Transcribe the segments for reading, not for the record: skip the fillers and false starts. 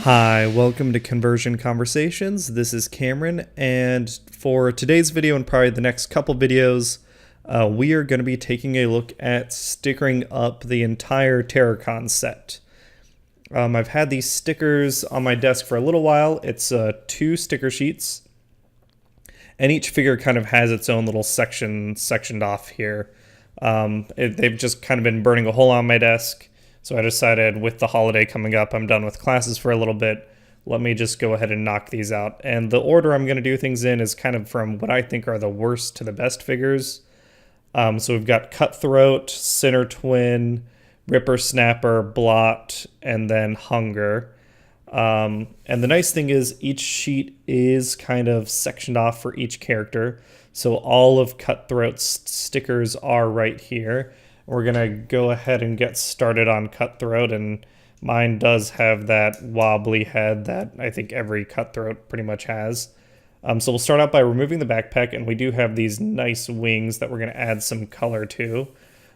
Hi, welcome to Conversion Conversations. This is Cameron, and for today's video and probably the next couple videos, we are going to be taking a look at stickering up the entire Terrorcon set. I've had these stickers on my desk for a little while. It's 2 sticker sheets, and each figure kind of has its own little sectioned off here. They've just kind of been burning a hole on my desk. So I decided with the holiday coming up, I'm done with classes for a little bit. Let me just go ahead and knock these out. And the order I'm going to do things in is kind of from what I think are the worst to the best figures. So we've got Cutthroat, Sinner Twin, Ripper Snapper, Blot, and then Hunger. And the nice thing is each sheet is kind of sectioned off for each character. So all of Cutthroat's stickers are right here. We're going to go ahead and get started on Cutthroat, and mine does have that wobbly head that I think every Cutthroat pretty much has. So we'll start out by removing the backpack, and we do have these nice wings that we're going to add some color to.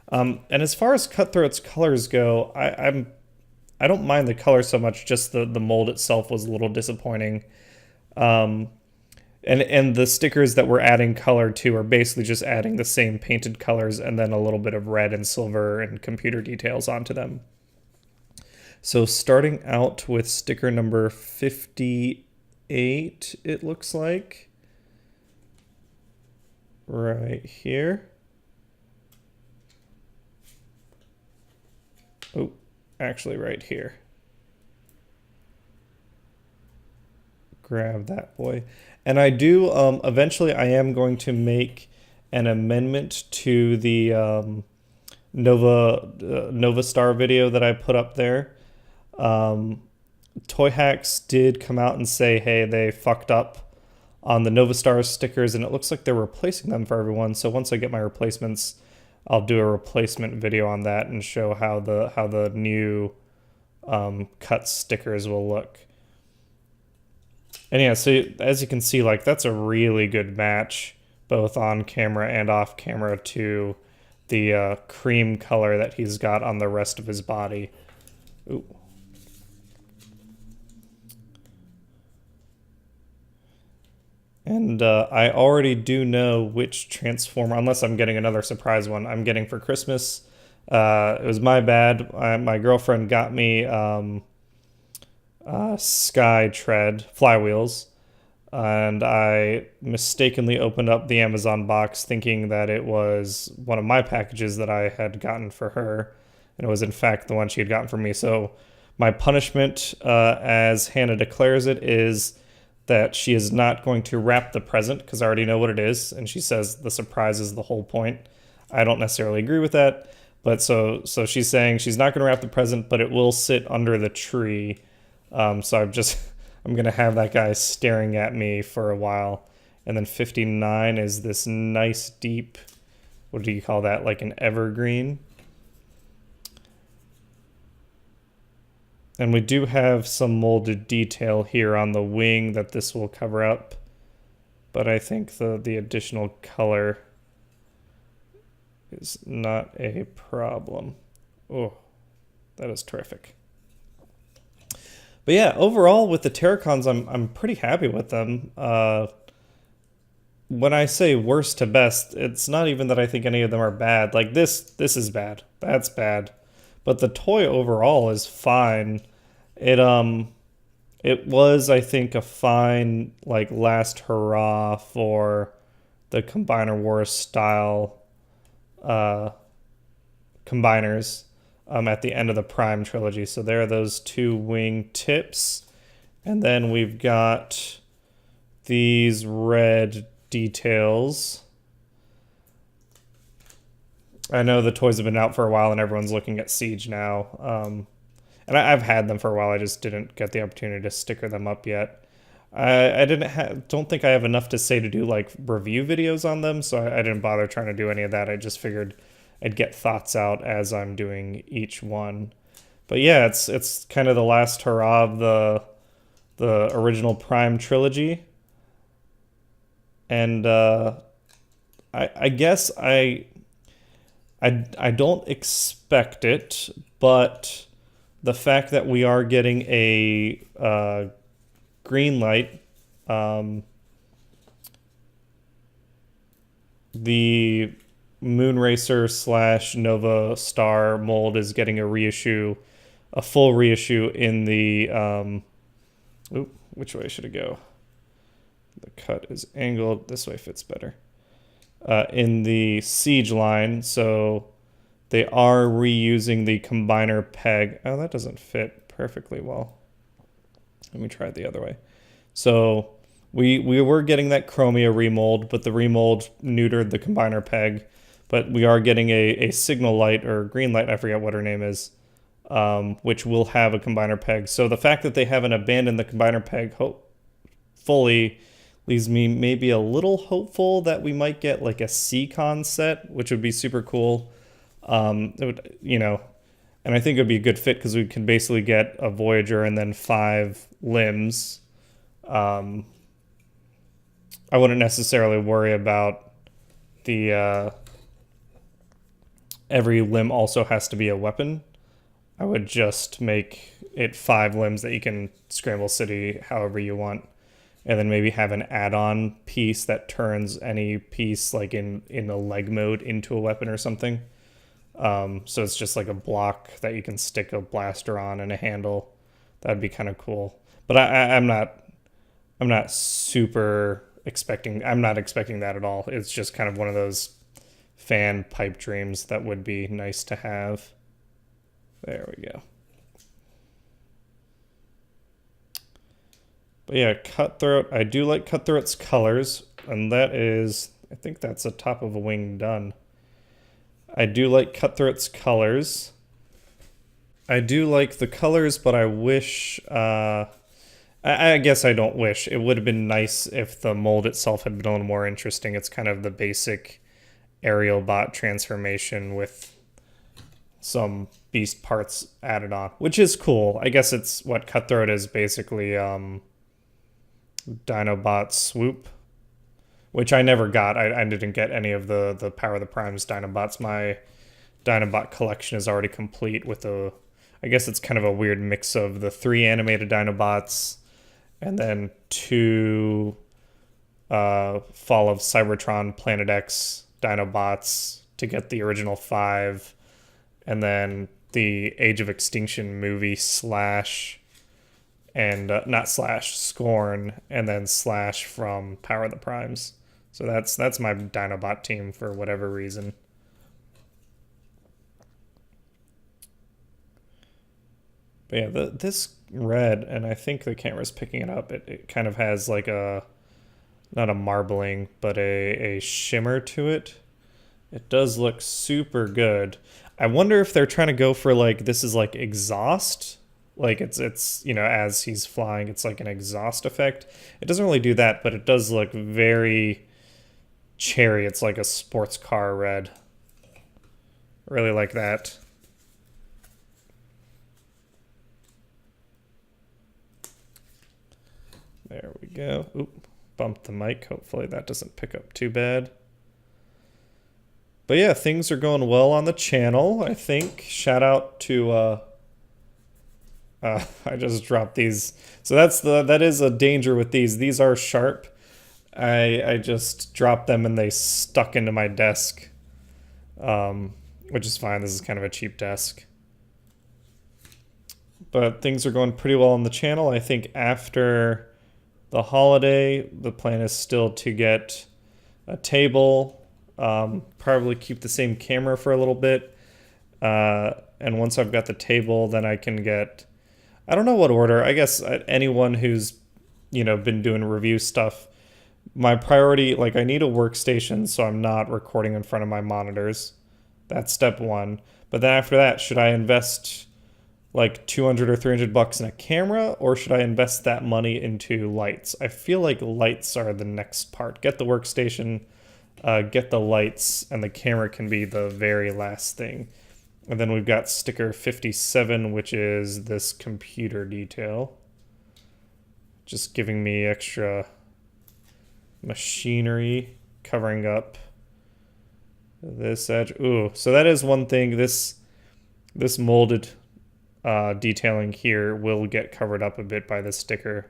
And as far as Cutthroat's colors go, I don't mind the color so much, just the mold itself was a little disappointing. And the stickers that we're adding color to are basically just adding the same painted colors and then a little bit of red and silver and computer details onto them. So starting out with sticker number 58, it looks like. Right here. Oh, actually right here. Grab that boy. And I do, eventually I am going to make an amendment to the Nova Star video that I put up there. Toyhax did come out and say, hey, they fucked up on the Nova Star stickers, and it looks like they're replacing them for everyone. So once I get my replacements, I'll do a replacement video on that and show how the new cut stickers will look. And yeah, so as you can see, like that's a really good match, both on camera and off camera, to the cream color that he's got on the rest of his body. Ooh. And I already do know which Transformer, unless I'm getting another surprise one, I'm getting for Christmas. It was my bad. My girlfriend got me Sky Tread flywheels, and I mistakenly opened up the Amazon box thinking that it was one of my packages that I had gotten for her, and it was in fact the one she had gotten for me. So my punishment, as Hannah declares it, is that she is not going to wrap the present because I already know what it is, and she says the surprise is the whole point. I don't necessarily agree with that, but so she's saying she's not going to wrap the present, but it will sit under the tree. So I'm going to have that guy staring at me for a while. And then 59 is this nice deep, what do you call that? Like an evergreen. And we do have some molded detail here on the wing that this will cover up. But I think the additional color is not a problem. Oh, that is terrific. But yeah, overall with the Terrorcons, I'm pretty happy with them. When I say worst to best, it's not even that I think any of them are bad. Like this is bad. That's bad. But the toy overall is fine. It was, I think, a fine like last hurrah for the Combiner Wars style combiners. At the end of the Prime trilogy. So there are those 2 wing tips. And then we've got these red details. I know the toys have been out for a while and everyone's looking at Siege now. And I've had them for a while. I just didn't get the opportunity to sticker them up yet. I don't think I have enough to say to do like review videos on them. So I didn't bother trying to do any of that. I just figured I'd get thoughts out as I'm doing each one. But yeah, it's kind of the last hurrah of the original Prime trilogy. And I guess I don't expect it, but the fact that we are getting a green light, the Moonracer / Nova Star mold is getting a reissue, a full reissue in the, which way should it go? The cut is angled, this way fits better. In the Siege line, so they are reusing the combiner peg. Oh, that doesn't fit perfectly well. Let me try it the other way. So we were getting that Chromia remold, but the remold neutered the combiner peg. But we are getting a signal light or green light, I forget what her name is, which will have a combiner peg. So the fact that they haven't abandoned the combiner peg fully leaves me maybe a little hopeful that we might get like a C-Con set, which would be super cool. It would, you know, and I think it would be a good fit because we can basically get a Voyager and then 5 limbs. I wouldn't necessarily worry about the every limb also has to be a weapon. I would just make it 5 limbs that you can scramble city however you want, and then maybe have an add-on piece that turns any piece like in a leg mode into a weapon or something. So it's just like a block that you can stick a blaster on and a handle. That'd be kind of cool. But I'm not super expecting. I'm not expecting that at all. It's just kind of one of those fan pipe dreams that would be nice to have. There we go. But yeah, Cutthroat. I do like Cutthroat's colors, and that is, I think that's the top of a wing done. I do like Cutthroat's colors. I do like the colors, but I wish, I guess I don't wish. It would have been nice if the mold itself had been a little more interesting. It's kind of the basic aerial bot transformation with some beast parts added on, which is cool. I guess it's what Cutthroat is basically, Dinobot Swoop, which I never got. I didn't get any of the Power of the Primes Dinobots. My Dinobot collection is already complete with I guess it's kind of a weird mix of the 3 animated Dinobots and then 2 Fall of Cybertron Planet X Dinobots to get the original 5, and then the Age of Extinction movie not Scorn, and then Slash from Power of the Primes. So that's my Dinobot team for whatever reason. But yeah, this red, and I think the camera's picking it up, it kind of has like not a marbling, but a shimmer to it. It does look super good. I wonder if they're trying to go for like, this is like exhaust. Like it's you know, as he's flying, it's like an exhaust effect. It doesn't really do that, but it does look very cherry. It's like a sports car red. Really like that. There we go. Oop, bumped the mic. Hopefully that doesn't pick up too bad. But yeah, things are going well on the channel, I think. Shout out to I just dropped these. So that is a danger with these. These are sharp. I just dropped them and they stuck into my desk, which is fine. This is kind of a cheap desk. But things are going pretty well on the channel. I think after the holiday, the plan is still to get a table, probably keep the same camera for a little bit. And once I've got the table, then I can get, I don't know what order. I guess anyone who's, you know, been doing review stuff, my priority, like I need a workstation so I'm not recording in front of my monitors. That's step 1. But then after that, should I invest like $200 or $300 in a camera, or should I invest that money into lights? I feel like lights are the next part. Get the workstation, get the lights, and the camera can be the very last thing. And then we've got sticker 57, which is this computer detail. Just giving me extra machinery, covering up this edge. Ooh, so that is one thing. This molded detailing here will get covered up a bit by this sticker,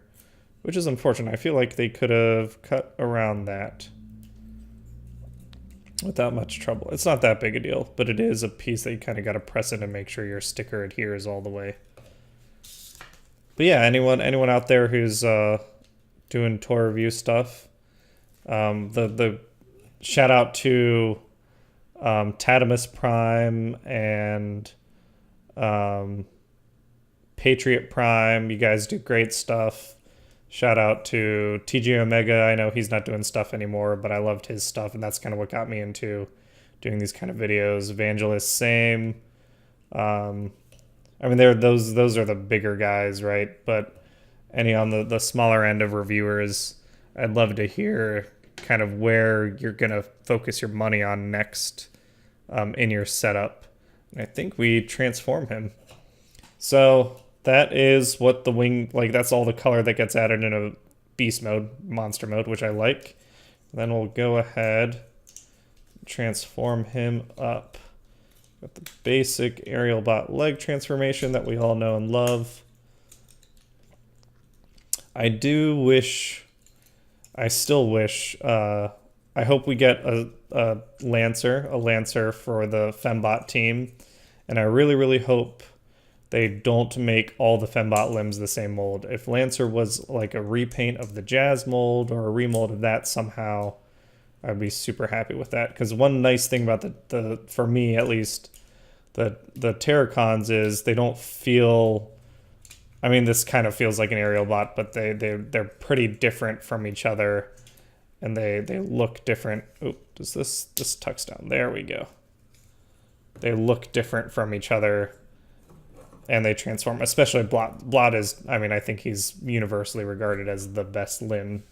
which is unfortunate. I feel like they could have cut around that without much trouble. It's not that big a deal, but it is a piece that you kind of got to press in and make sure your sticker adheres all the way. But yeah, anyone out there who's doing toy review stuff, the shout out to Tatamus Prime and Patriot Prime. You guys do great stuff. Shout out to TG Omega. I know he's not doing stuff anymore, but I loved his stuff, and that's kind of what got me into doing these kind of videos. Evangelist, same. I mean, those are the bigger guys, right? But any on the smaller end of reviewers, I'd love to hear kind of where you're gonna focus your money on next in your setup. And I think we transform him. So that is what the wing, like that's all the color that gets added in a beast mode, monster mode, which I like. Then we'll go ahead, transform him up. Got the basic aerial bot leg transformation that we all know and love. I still wish, I hope we get a Lancer for the Fembot team. And I really, really hope they don't make all the Fembot limbs the same mold. If Lancer was like a repaint of the Jazz mold or a remold of that somehow, I'd be super happy with that. Because one nice thing about the for me at least, the Terrorcons is they don't feel, I mean, this kind of feels like an aerial bot, but they're pretty different from each other, and they look different. Oh, does this tucks down? There we go. They look different from each other, and they transform. Especially Blot. Blot is, I mean, I think he's universally regarded as the best limb.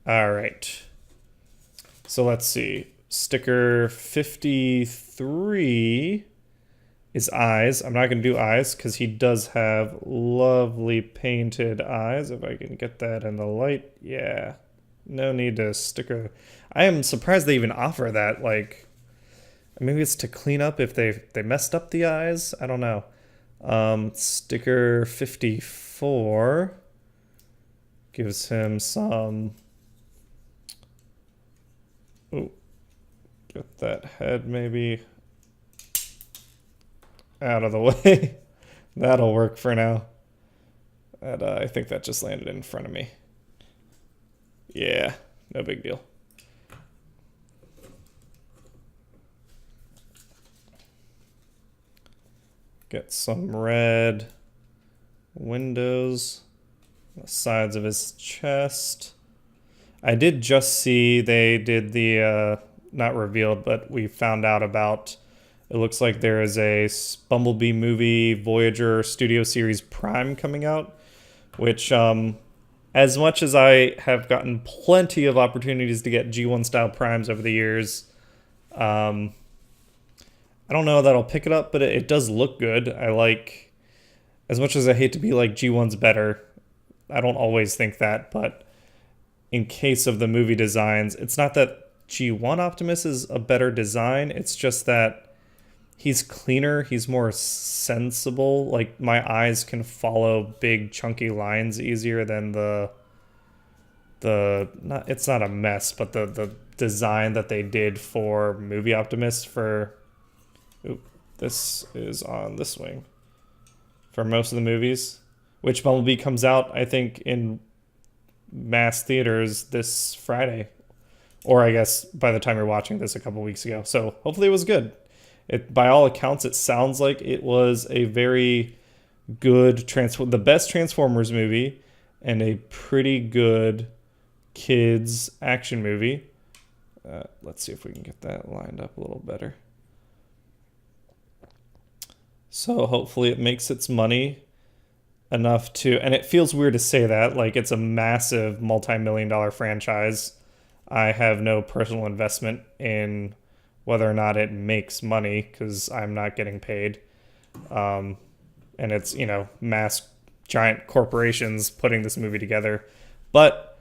All right. So let's see. Sticker 53 is eyes. I'm not going to do eyes because he does have lovely painted eyes. If I can get that in the light. Yeah. No need to sticker. I am surprised they even offer that. Like, maybe it's to clean up if they messed up the eyes. I don't know. Sticker 54 gives him some. Oh, get that head maybe out of the way. That'll work for now. And I think that just landed in front of me. Yeah, no big deal. Get some red windows on the sides of his chest. I did just see they did the, not revealed, but we found out about, it looks like there is a Bumblebee movie Voyager Studio Series Prime coming out, which, as much as I have gotten plenty of opportunities to get G1 style primes over the years, I don't know that I'll pick it up, but it does look good. I like, as much as I hate to be like G1's better, I don't always think that, but in case of the movie designs, it's not that G1 Optimus is a better design, it's just that he's cleaner, he's more sensible. Like, my eyes can follow big chunky lines easier than it's not a mess, but the design that they did for movie Optimus for, this is on this wing, for most of the movies, which Bumblebee comes out, I think, in mass theaters this Friday, or I guess by the time you're watching this a couple weeks ago. So hopefully it was good. By all accounts, it sounds like it was a very good the best Transformers movie and a pretty good kids action movie. Let's see if we can get that lined up a little better. So hopefully it makes its money enough to, and it feels weird to say that, like it's a massive multi-million-dollar franchise. I have no personal investment in whether or not it makes money because I'm not getting paid. And it's, you know, mass giant corporations putting this movie together. But,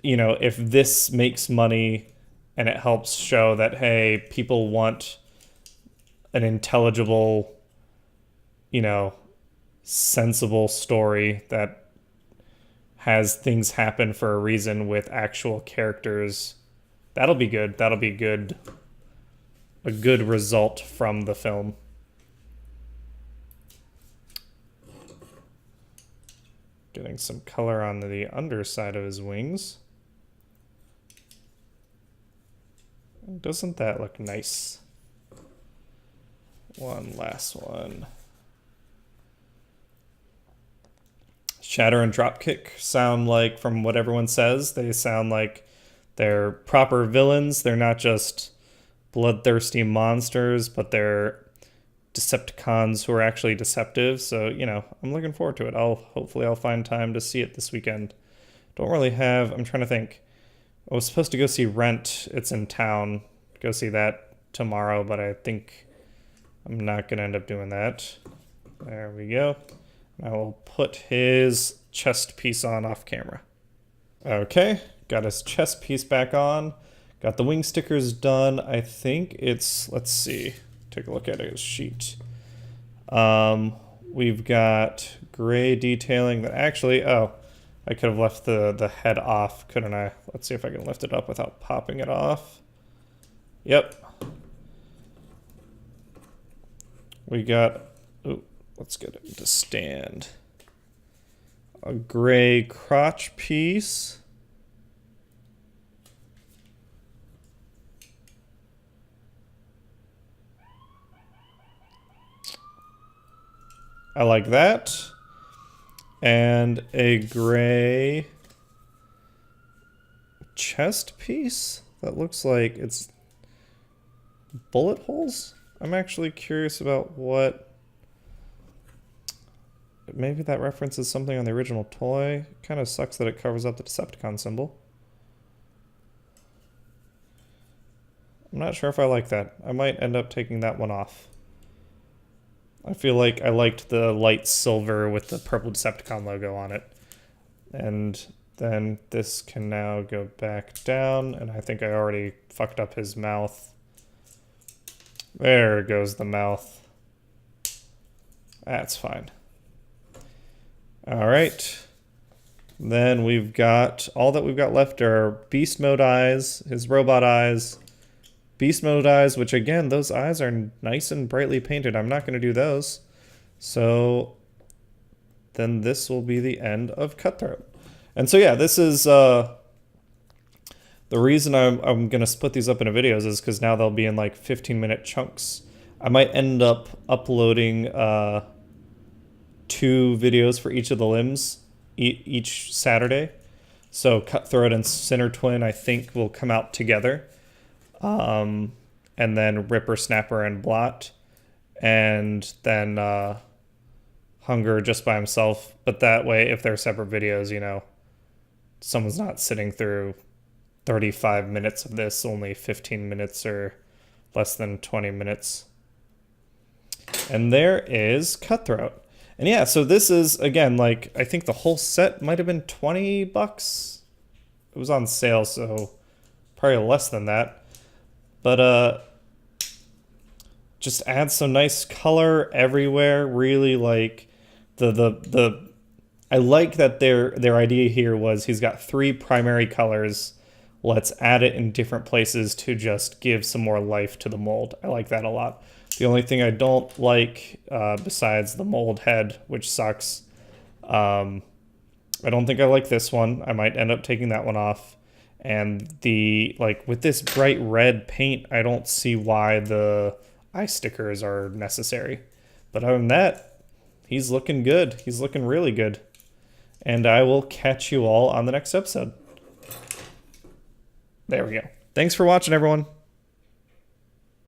you know, if this makes money and it helps show that, hey, people want an intelligible, you know, sensible story that has things happen for a reason with actual characters. That'll be good. That'll be good. A good result from the film. Getting some color on the underside of his wings. Doesn't that look nice? One last one. Shatter and Dropkick sound like, from what everyone says, they sound like they're proper villains. They're not just bloodthirsty monsters, but they're Decepticons who are actually deceptive. So, you know, I'm looking forward to it. Hopefully I'll find time to see it this weekend. Don't really have, I'm trying to think. I was supposed to go see Rent. It's in town. Go see that tomorrow, but I think I'm not going to end up doing that. There we go. I will put his chest piece on off camera. Okay, got his chest piece back on. Got the wing stickers done. I think it's, let's see, take a look at his sheet. We've got gray detailing that actually, oh, I could have left the head off, couldn't I? Let's see if I can lift it up without popping it off. Yep. We got, ooh, let's get it to stand. A gray crotch piece. I like that. And a gray chest piece that looks like it's bullet holes. I'm actually curious about what, maybe that references something on the original toy. Kind of sucks that it covers up the Decepticon symbol. I'm not sure if I like that. I might end up taking that one off. I feel like I liked the light silver with the purple Decepticon logo on it. And then this can now go back down, and I think I already fucked up his mouth. There goes the mouth. That's fine. All right. Then we've got, all that we've got left are beast mode eyes, his robot eyes, beast mode eyes, which again, those eyes are nice and brightly painted. I'm not going to do those. So then this will be the end of Cutthroat. And so yeah, this is the reason I'm going to split these up into videos is because now they'll be in like 15-minute chunks. I might end up uploading 2 videos for each of the limbs each Saturday. So Cutthroat and Sinner Twin, I think, will come out together. And then Ripper, Snapper, and Blot. And then Hunger just by himself. But that way, if they're separate videos, you know, someone's not sitting through 35 minutes of this, only 15 minutes or less than 20 minutes. And there is Cutthroat. And yeah, so this is, again, like, I think the whole set might have been $20. It was on sale, so probably less than that. But just add some nice color everywhere. Really like I like that their idea here was he's got 3 primary colors. Let's add it in different places to just give some more life to the mold. I like that a lot. The only thing I don't like, besides the mold head, which sucks, I don't think I like this one. I might end up taking that one off. And with this bright red paint, I don't see why the eye stickers are necessary. But other than that, he's looking good. He's looking really good. And I will catch you all on the next episode. There we go. Thanks for watching, everyone.